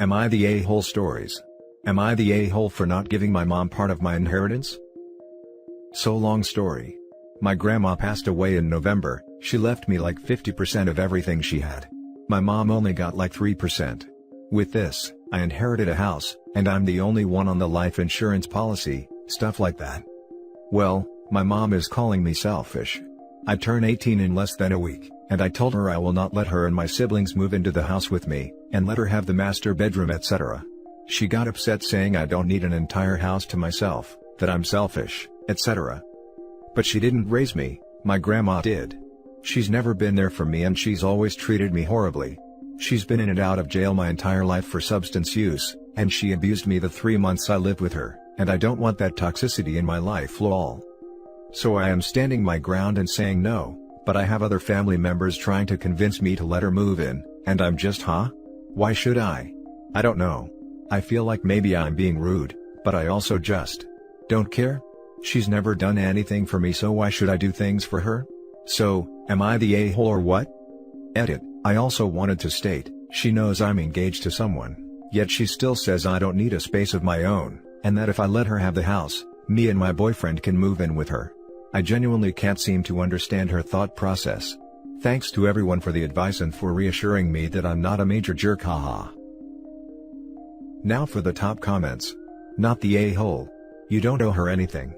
Am I the a-hole stories? Am I the a-hole for not giving my mom part of my inheritance? So long story. My grandma passed away in November. She left me like 50% of everything she had. My mom only got like 3%. With this, I inherited a house, and I'm the only one on the life insurance policy, stuff like that. Well, my mom is calling me selfish. I turn 18 in less than a week, and I told her I will not let her and my siblings move into the house with me, and let her have the master bedroom, etc. She got upset saying I don't need an entire house to myself, that I'm selfish, etc. But she didn't raise me, my grandma did. She's never been there for me and she's always treated me horribly. She's been in and out of jail my entire life for substance use, and she abused me the 3 months I lived with her, and I don't want that toxicity in my life lol. So I am standing my ground and saying no, but I have other family members trying to convince me to let her move in, and I'm just why should I? I don't know. I feel like maybe I'm being rude, but I also just don't care. She's never done anything for me, so why should I do things for her? So, am I the a-hole or what? Edit. I also wanted to state, she knows I'm engaged to someone, yet she still says I don't need a space of my own, and that if I let her have the house, me and my boyfriend can move in with her. I genuinely can't seem to understand her thought process. Thanks to everyone for the advice and for reassuring me that I'm not a major jerk, haha. Now for the top comments. Not the a-hole. You don't owe her anything.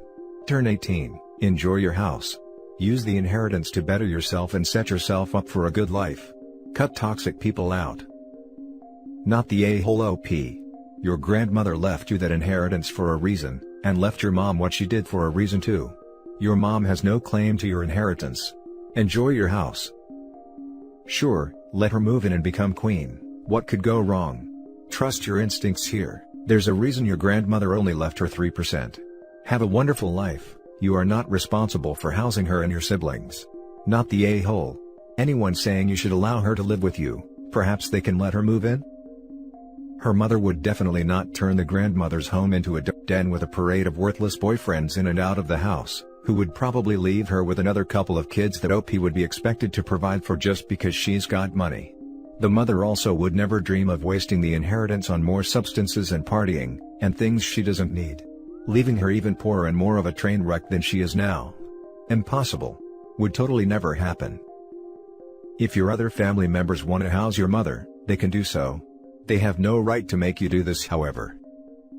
Turn 18, enjoy your house. Use the inheritance to better yourself and set yourself up for a good life. Cut toxic people out. Not the a-hole OP. Your grandmother left you that inheritance for a reason, and left your mom what she did for a reason too. Your mom has no claim to your inheritance. Enjoy your house. Sure, let her move in and become queen. What could go wrong? Trust your instincts here. There's a reason your grandmother only left her 3%. Have a wonderful life. You are not responsible for housing her and your siblings. Not the a-hole. Anyone saying you should allow her to live with you, perhaps they can let her move in? Her mother would definitely not turn the grandmother's home into a den with a parade of worthless boyfriends in and out of the house, who would probably leave her with another couple of kids that OP would be expected to provide for just because she's got money. The mother also would never dream of wasting the inheritance on more substances and partying, and things she doesn't need. Leaving her even poorer and more of a train wreck than she is now. Impossible. Would totally never happen. If your other family members want to house your mother, they can do so. They have no right to make you do this, however.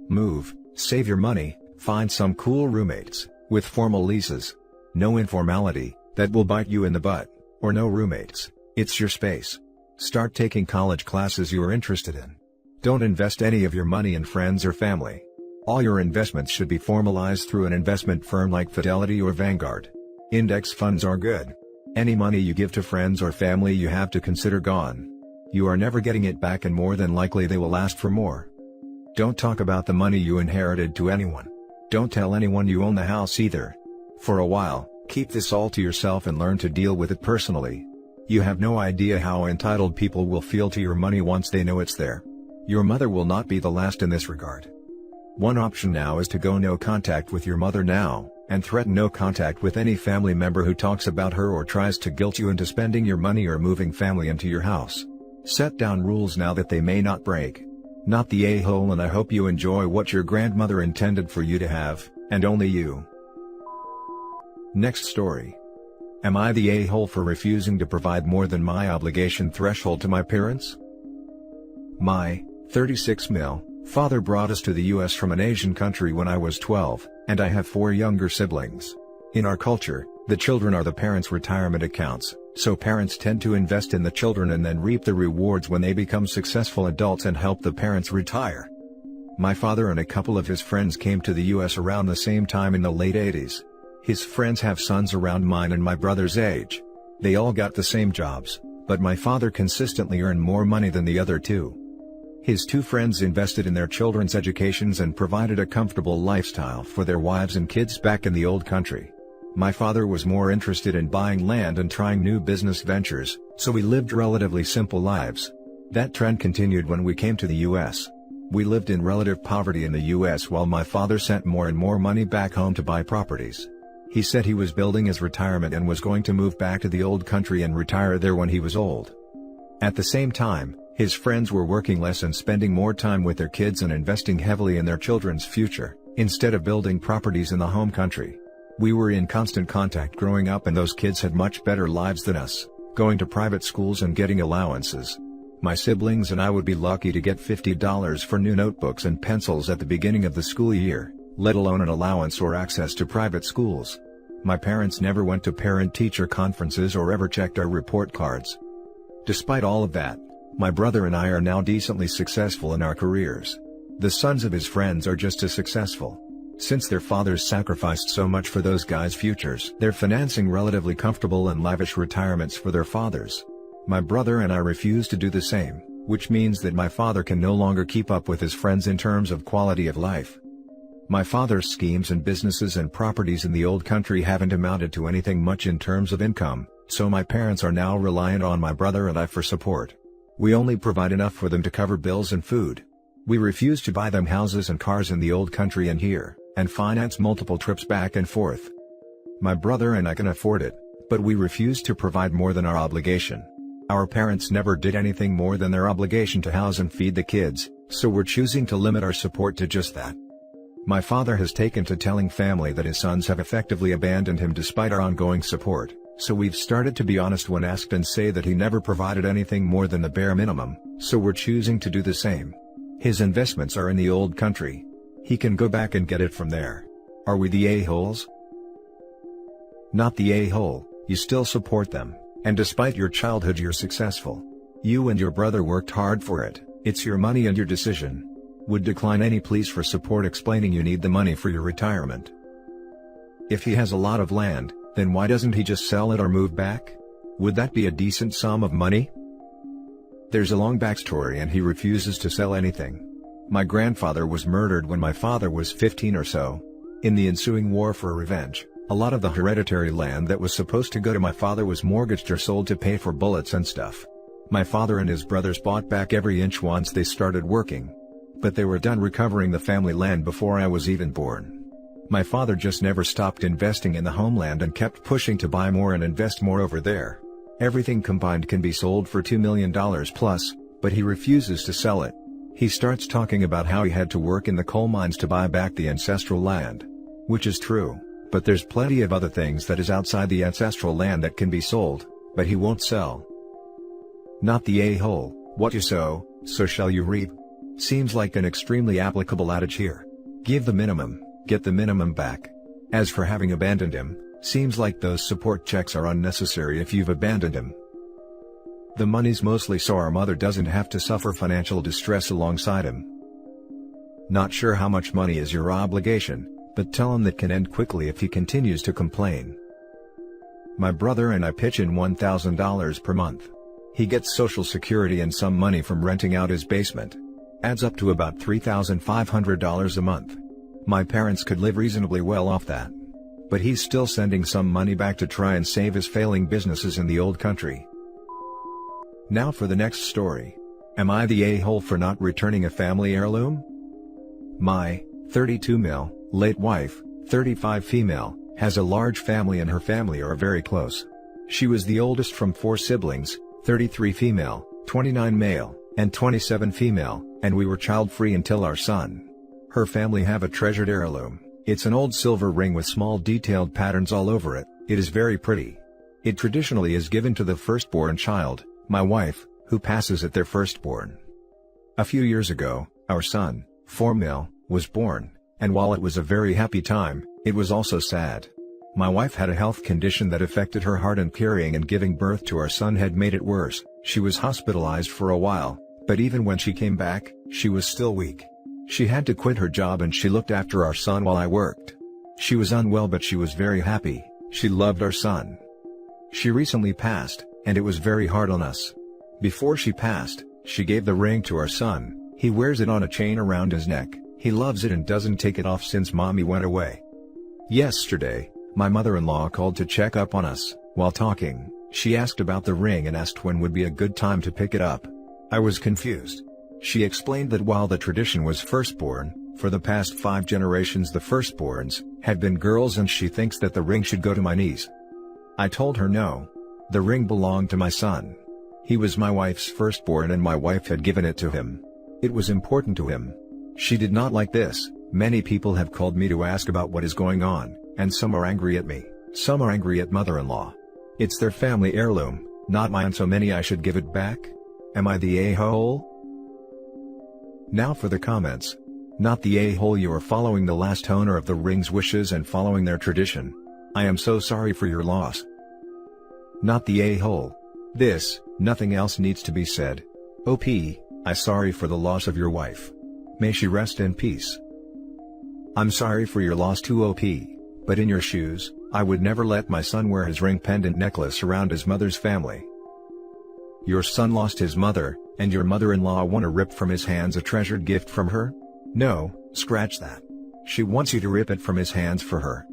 Move, save your money, find some cool roommates, with formal leases. No informality, that will bite you in the butt, or no roommates, it's your space. Start taking college classes you are interested in. Don't invest any of your money in friends or family. All your investments should be formalized through an investment firm like Fidelity or Vanguard. Index funds are good. Any money you give to friends or family you have to consider gone. You are never getting it back, and more than likely they will ask for more. Don't talk about the money you inherited to anyone. Don't tell anyone you own the house either. For a while, keep this all to yourself and learn to deal with it personally. You have no idea how entitled people will feel to your money once they know it's there. Your mother will not be the last in this regard. One option now is to go no contact with your mother now, and threaten no contact with any family member who talks about her or tries to guilt you into spending your money or moving family into your house. Set down rules now that they may not break. Not the a-hole, and I hope you enjoy what your grandmother intended for you to have, and only you. Next story. Am I the a-hole for refusing to provide more than my obligation threshold to my parents? My 36 mil father brought us to the US from an Asian country when I was 12, and I have 4 younger siblings. In our culture, the children are the parents' retirement accounts, so parents tend to invest in the children and then reap the rewards when they become successful adults and help the parents retire. My father and a couple of his friends came to the US around the same time in the late 80s. His friends have sons around mine and my brother's age. They all got the same jobs, but my father consistently earned more money than the other two. His 2 friends invested in their children's educations and provided a comfortable lifestyle for their wives and kids back in the old country. My father was more interested in buying land and trying new business ventures, so we lived relatively simple lives. That trend continued when we came to the US. We lived in relative poverty in the US while my father sent more and more money back home to buy properties. He said he was building his retirement and was going to move back to the old country and retire there when he was old. At the same time, His friends were working less and spending more time with their kids and investing heavily in their children's future, instead of building properties in the home country. We were in constant contact growing up, and those kids had much better lives than us, going to private schools and getting allowances. My siblings and I would be lucky to get $50 for new notebooks and pencils at the beginning of the school year, let alone an allowance or access to private schools. My parents never went to parent-teacher conferences or ever checked our report cards. Despite all of that, my brother and I are now decently successful in our careers. The sons of his friends are just as successful. Since their fathers sacrificed so much for those guys' futures, they're financing relatively comfortable and lavish retirements for their fathers. My brother and I refuse to do the same, which means that my father can no longer keep up with his friends in terms of quality of life. My father's schemes and businesses and properties in the old country haven't amounted to anything much in terms of income, so my parents are now reliant on my brother and I for support. We only provide enough for them to cover bills and food. We refuse to buy them houses and cars in the old country and here, and finance multiple trips back and forth. My brother and I can afford it, but we refuse to provide more than our obligation. Our parents never did anything more than their obligation to house and feed the kids, so we're choosing to limit our support to just that. My father has taken to telling family that his sons have effectively abandoned him despite our ongoing support, so we've started to be honest when asked and say that he never provided anything more than the bare minimum, so we're choosing to do the same. His investments are in the old country. He can go back and get it from there. Are we the a-holes? Not the a-hole, you still support them, and despite your childhood you're successful. You and your brother worked hard for it, it's your money and your decision. Would decline any pleas for support explaining you need the money for your retirement. If he has a lot of land, then why doesn't he just sell it or move back? Would that be a decent sum of money? There's a long backstory and he refuses to sell anything. My grandfather was murdered when my father was 15 or so. In the ensuing war for revenge, a lot of the hereditary land that was supposed to go to my father was mortgaged or sold to pay for bullets and stuff. My father and his brothers bought back every inch once they started working. But they were done recovering the family land before I was even born. My father just never stopped investing in the homeland and kept pushing to buy more and invest more over there. Everything combined can be sold for $2 million plus, but he refuses to sell it. He starts talking about how he had to work in the coal mines to buy back the ancestral land. Which is true, but there's plenty of other things that is outside the ancestral land that can be sold, but he won't sell. Not the a-hole, what you sow, so shall you reap. Seems like an extremely applicable adage here. Give the minimum, get the minimum back. As for having abandoned him, seems like those support checks are unnecessary if you've abandoned him. The money's mostly so our mother doesn't have to suffer financial distress alongside him. Not sure how much money is your obligation, but tell him that can end quickly if he continues to complain. My brother and I pitch in $1,000 per month. He gets Social Security and some money from renting out his basement. Adds up to about $3,500 a month. My parents could live reasonably well off that. But he's still sending some money back to try and save his failing businesses in the old country. Now for the next story. Am I the a-hole for not returning a family heirloom? My 32 male, late wife, 35 female, has a large family and her family are very close. She was the oldest from 4 siblings, 33 female, 29 male, and 27 female, and we were child-free until our son. Her family have a treasured heirloom. It's an old silver ring with small detailed patterns all over it. It is very pretty. It traditionally is given to the firstborn child, my wife, who passes at their firstborn. A few years ago, our son, 4 male, was born, and while it was a very happy time, it was also sad. My wife had a health condition that affected her heart, and carrying and giving birth to our son had made it worse. She was hospitalized for a while, but even when she came back, she was still weak. She had to quit her job and she looked after our son while I worked. She was unwell but she was very happy, she loved our son. She recently passed, and it was very hard on us. Before she passed, she gave the ring to our son. He wears it on a chain around his neck. He loves it and doesn't take it off since mommy went away. Yesterday, my mother-in-law called to check up on us. While talking, she asked about the ring and asked when would be a good time to pick it up. I was confused. She explained that while the tradition was firstborn, for the past 5 generations the firstborns had been girls and she thinks that the ring should go to my niece. I told her no. The ring belonged to my son. He was my wife's firstborn and my wife had given it to him. It was important to him. She did not like this. Many people have called me to ask about what is going on, and some are angry at me, some are angry at mother-in-law. It's their family heirloom, not mine, so many I should give it back? Am I the a-hole? Now for the comments. Not the a-hole, you are following the last owner of the ring's wishes and following their tradition. I am so sorry for your loss. Not the a-hole. This, nothing else needs to be said. OP, I sorry for the loss of your wife. May she rest in peace. I'm sorry for your loss too, OP, but in your shoes, I would never let my son wear his ring pendant necklace around his mother's family. Your son lost his mother, and your mother-in-law want to rip from his hands a treasured gift from her? No, scratch that. She wants you to rip it from his hands for her.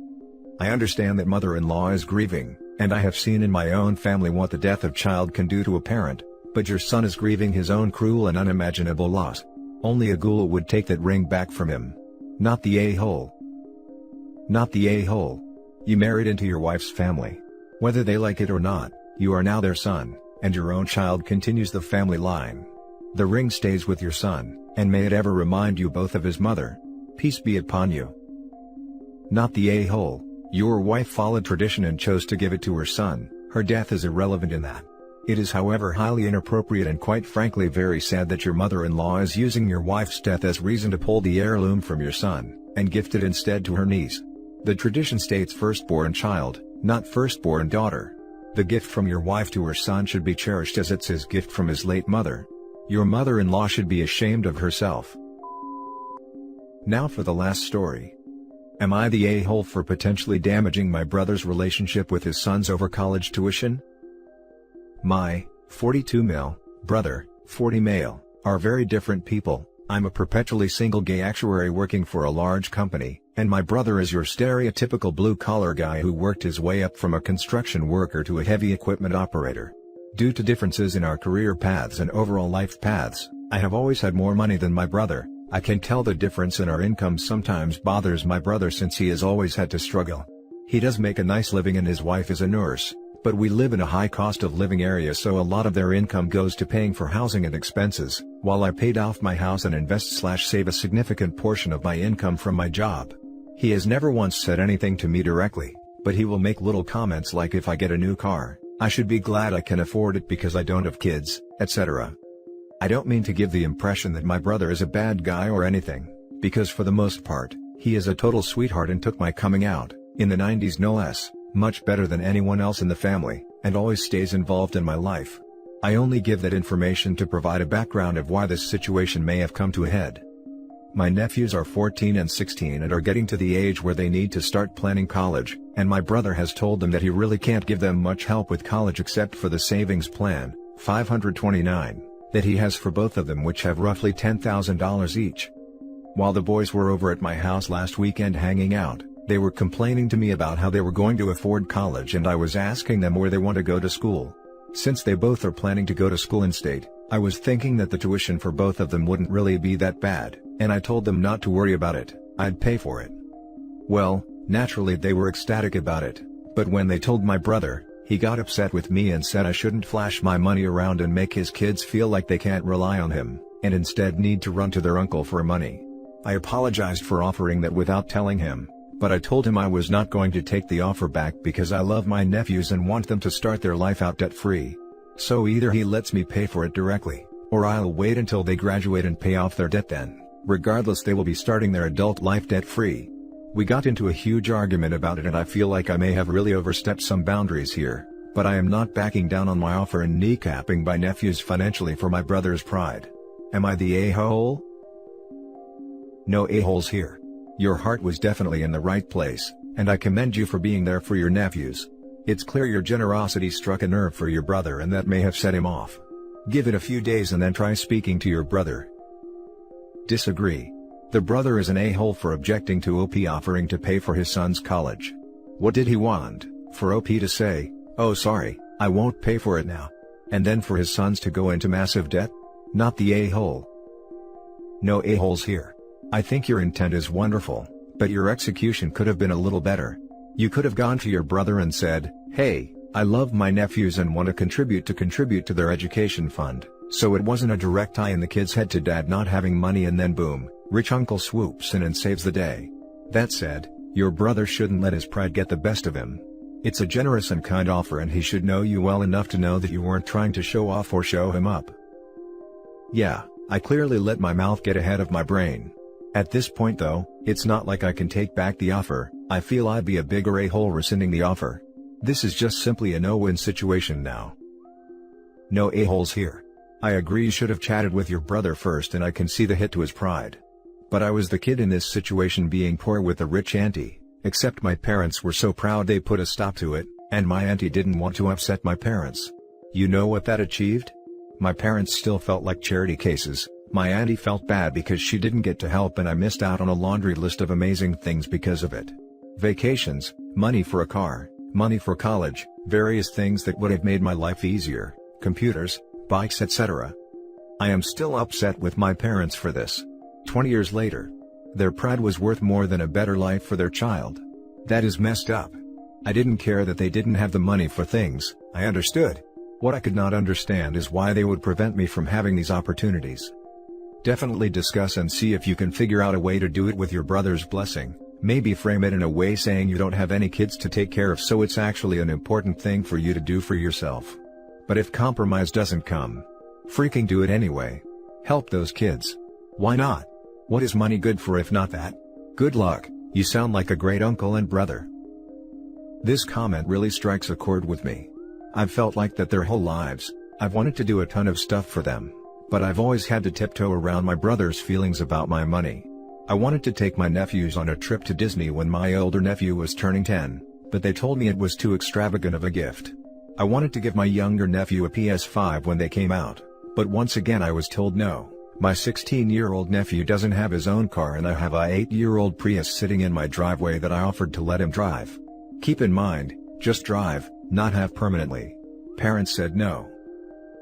I understand that mother-in-law is grieving, and I have seen in my own family what the death of child can do to a parent, but your son is grieving his own cruel and unimaginable loss. Only a ghoul would take that ring back from him. Not the a-hole. Not the a-hole. You married into your wife's family. Whether they like it or not, you are now their son, and your own child continues the family line. The ring stays with your son, and may it ever remind you both of his mother. Peace be upon you. Not the a-hole. Your wife followed tradition and chose to give it to her son. Her death is irrelevant in that. It is however highly inappropriate and quite frankly very sad that your mother-in-law is using your wife's death as reason to pull the heirloom from your son, and gift it instead to her niece. The tradition states firstborn child, not firstborn daughter. The gift from your wife to her son should be cherished as it's his gift from his late mother. Your mother-in-law should be ashamed of herself. Now for the last story. Am I the a-hole for potentially damaging my brother's relationship with his sons over college tuition? My 42 male brother, 40 male, are very different people. I'm a perpetually single gay actuary working for a large company, and my brother is your stereotypical blue-collar guy who worked his way up from a construction worker to a heavy equipment operator. Due to differences in our career paths and overall life paths, I have always had more money than my brother. I can tell the difference in our income sometimes bothers my brother since he has always had to struggle. He does make a nice living and his wife is a nurse, but we live in a high cost of living area, so a lot of their income goes to paying for housing and expenses, while I paid off my house and invest/save a significant portion of my income from my job. He has never once said anything to me directly, but he will make little comments like if I get a new car, I should be glad I can afford it because I don't have kids, etc. I don't mean to give the impression that my brother is a bad guy or anything, because for the most part, he is a total sweetheart and took my coming out, in the 90s no less, much better than anyone else in the family, and always stays involved in my life. I only give that information to provide a background of why this situation may have come to a head. My nephews are 14 and 16 and are getting to the age where they need to start planning college, and my brother has told them that he really can't give them much help with college except for the savings plan, $529. That he has for both of them, which have roughly $10,000 each. While the boys were over at my house last weekend hanging out, they were complaining to me about how they were going to afford college, and I was asking them where they want to go to school. Since they both are planning to go to school in state, I was thinking that the tuition for both of them wouldn't really be that bad, and I told them not to worry about it, I'd pay for it. Well, naturally they were ecstatic about it, but when they told my brother, he got upset with me and said I shouldn't flash my money around and make his kids feel like they can't rely on him, and instead need to run to their uncle for money. I apologized for offering that without telling him, but I told him I was not going to take the offer back because I love my nephews and want them to start their life out debt-free. So either he lets me pay for it directly, or I'll wait until they graduate and pay off their debt then. Regardless, they will be starting their adult life debt-free. We got into a huge argument about it and I feel like I may have really overstepped some boundaries here, but I am not backing down on my offer and kneecapping my nephews financially for my brother's pride. Am I the a-hole? No a-holes here. Your heart was definitely in the right place, and I commend you for being there for your nephews. It's clear your generosity struck a nerve for your brother and that may have set him off. Give it a few days and then try speaking to your brother. Disagree. The brother is an a-hole for objecting to OP offering to pay for his son's college. What did he want? For OP to say, "Oh sorry, I won't pay for it now," and then for his sons to go into massive debt? Not the a-hole. No a-holes here. I think your intent is wonderful, but your execution could have been a little better. You could have gone to your brother and said, "Hey, I love my nephews and want to contribute to their education fund, so it wasn't a direct tie in the kid's head to dad not having money and then boom, rich uncle swoops in and saves the day. That said, your brother shouldn't let his pride get the best of him. It's a generous and kind offer and he should know you well enough to know that you weren't trying to show off or show him up. Yeah, I clearly let my mouth get ahead of my brain. At this point though, it's not like I can take back the offer. I feel I'd be a bigger a-hole rescinding the offer. This is just simply a no-win situation now. No a-holes here. I agree you should have chatted with your brother first and I can see the hit to his pride. But I was the kid in this situation being poor with a rich auntie, except my parents were so proud they put a stop to it, and my auntie didn't want to upset my parents. You know what that achieved? My parents still felt like charity cases. My auntie felt bad because she didn't get to help and I missed out on a laundry list of amazing things because of it. Vacations, money for a car, money for college, various things that would have made my life easier, computers, bikes etc. I am still upset with my parents for this. 20 years later. Their pride was worth more than a better life for their child. That is messed up. I didn't care that they didn't have the money for things, I understood. What I could not understand is why they would prevent me from having these opportunities. Definitely discuss and see if you can figure out a way to do it with your brother's blessing. Maybe frame it in a way saying you don't have any kids to take care of, so it's actually an important thing for you to do for yourself. But if compromise doesn't come, freaking do it anyway. Help those kids. Why not? What is money good for if not that? Good luck, you sound like a great uncle and brother. This comment really strikes a chord with me. I've felt like that their whole lives. I've wanted to do a ton of stuff for them, but I've always had to tiptoe around my brother's feelings about my money. I wanted to take my nephews on a trip to Disney when my older nephew was turning 10, but they told me it was too extravagant of a gift. I wanted to give my younger nephew a PS5 when they came out, but once again I was told no. My 16-year-old nephew doesn't have his own car and I have a 8-year-old Prius sitting in my driveway that I offered to let him drive. Keep in mind, just drive, not have permanently. Parents said no.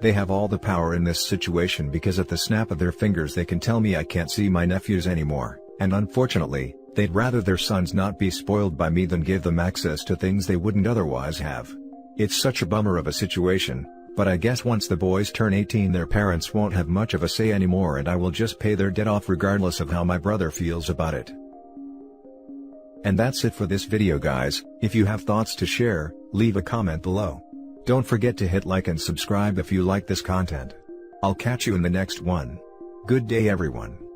They have all the power in this situation because at the snap of their fingers they can tell me I can't see my nephews anymore, and unfortunately, they'd rather their sons not be spoiled by me than give them access to things they wouldn't otherwise have. It's such a bummer of a situation, but I guess once the boys turn 18 their parents won't have much of a say anymore and I will just pay their debt off regardless of how my brother feels about it. And that's it for this video guys. If you have thoughts to share, leave a comment below. Don't forget to hit like and subscribe if you like this content. I'll catch you in the next one. Good day everyone.